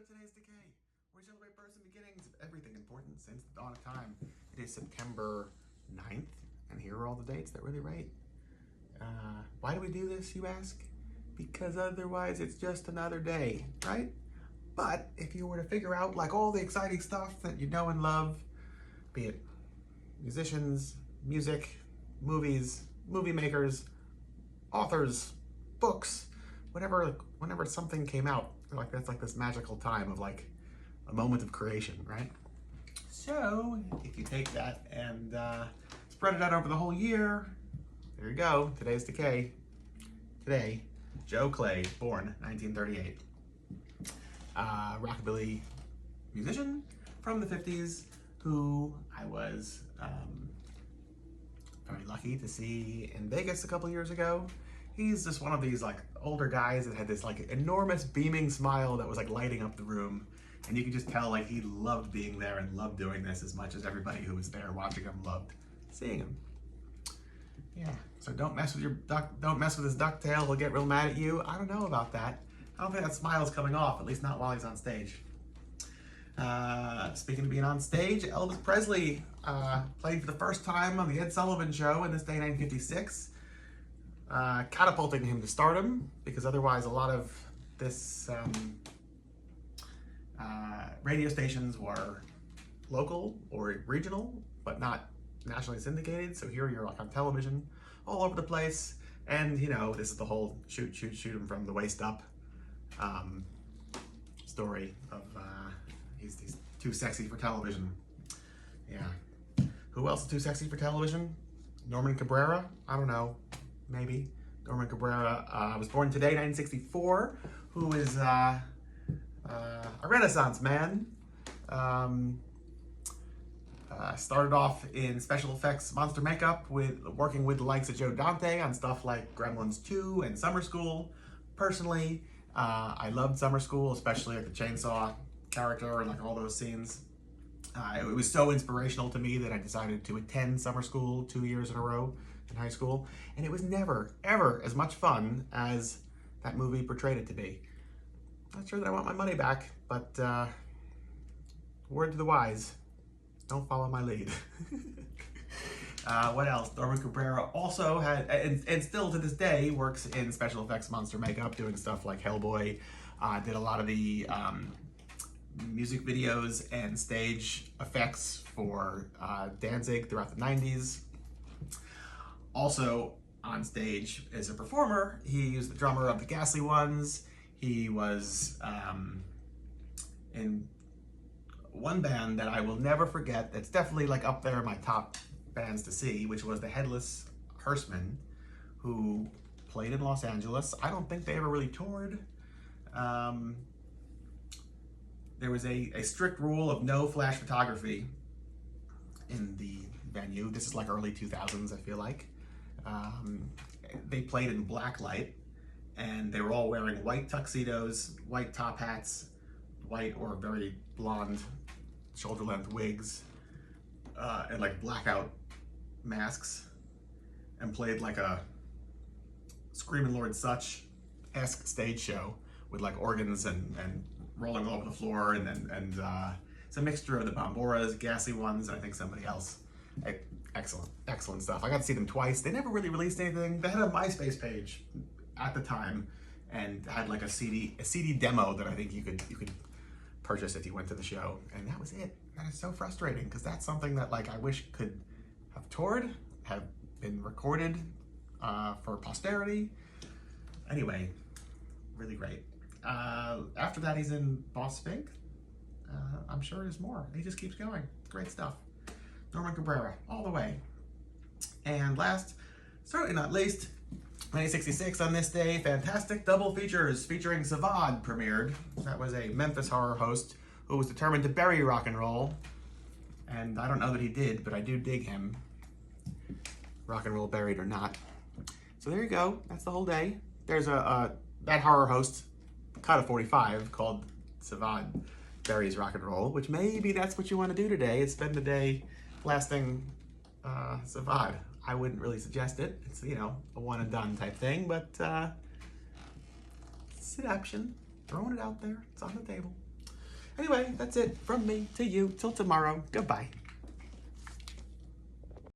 to today's Decay, where we celebrate births and beginnings of everything important since the dawn of time. It is September 9th, and here are all the dates that really rate. Why do we do this, you ask? Because otherwise it's just another day, right? But if you were to figure out like all the exciting stuff that you know and love, be it musicians, music, movies, movie makers, authors, books, whenever something came out, like that's like this magical time of like a moment of creation, right? So if you take that and spread it out over the whole year, there you go. Today's Decay. Today, Joe Clay, born 1938. Rockabilly musician from the 50s who I was very lucky to see in Vegas a couple years ago. He's just one of these like older guys that had this like enormous beaming smile that was like lighting up the room. And you could just tell like he loved being there and loved doing this as much as everybody who was there watching him loved seeing him. Yeah, so don't mess with his ducktail, he'll get real mad at you. I don't know about that. I don't think that smile's coming off, at least not while he's on stage. Speaking of being on stage, Elvis Presley played for the first time on the Ed Sullivan Show in this day 1956, catapulting him to stardom, because otherwise a lot of this radio stations were local or regional, but not nationally syndicated. So here you're like on television all over the place, and you know, this is the whole shoot him from the waist up story of he's too sexy for television. Yeah. Who else is too sexy for television? Norman Cabrera? I don't know. Maybe. Norman Cabrera was born today, 1964, who is a Renaissance man. Started off in special effects monster makeup, working with the likes of Joe Dante on stuff like Gremlins 2 and Summer School. Personally, I loved Summer School, especially like the chainsaw character and like all those scenes. It was so inspirational to me that I decided to attend summer school 2 years in a row in high school, and it was never, ever as much fun as that movie portrayed it to be. Not sure that I want my money back, but word to the wise, don't follow my lead. What else? Norman Cabrera also had, and still to this day, works in special effects monster makeup, doing stuff like Hellboy. Did a lot of the music videos and stage effects for Danzig throughout the 90s. Also on stage as a performer, he was the drummer of the Ghastly Ones. He was in one band that I will never forget, that's definitely like up there in my top bands to see, which was the Headless Horsemen, who played in Los Angeles. I don't think they ever really toured. There was a strict rule of no flash photography in the venue. This is like early 2000s, I feel like. They played in black light, and they were all wearing white tuxedos, white top hats, white or very blonde shoulder-length wigs, and like blackout masks, and played like a Screamin' Lord Sutch-esque stage show with like organs and rolling all over the floor, and it's a mixture of the Bomboras, Ghastly Ones, and I think somebody else. Excellent stuff. I got to see them twice. They never really released anything. They had a MySpace page at the time and had like a CD demo that I think you could purchase if you went to the show, and that was it. That is so frustrating, because that's something that like I wish could have toured, have been recorded for posterity. Anyway, really great. After that, he's in Boss Fink. I'm sure there's more. He just keeps going. Great stuff. Norman Cabrera, all the way. And last, certainly not least, 1966 on this day, fantastic double features featuring Savad premiered. That was a Memphis horror host who was determined to bury rock and roll. And I don't know that he did, but I do dig him. Rock and roll buried or not. So there you go. That's the whole day. There's that horror host cut of 45 called Savad Buries Rock and Roll, which maybe that's what you want to do today, is spend the day blasting Savad. I wouldn't really suggest it. It's, you know, a one and done type thing, but it's an option. Throwing it out there. It's on the table. Anyway, that's it from me to you. Till tomorrow. Goodbye.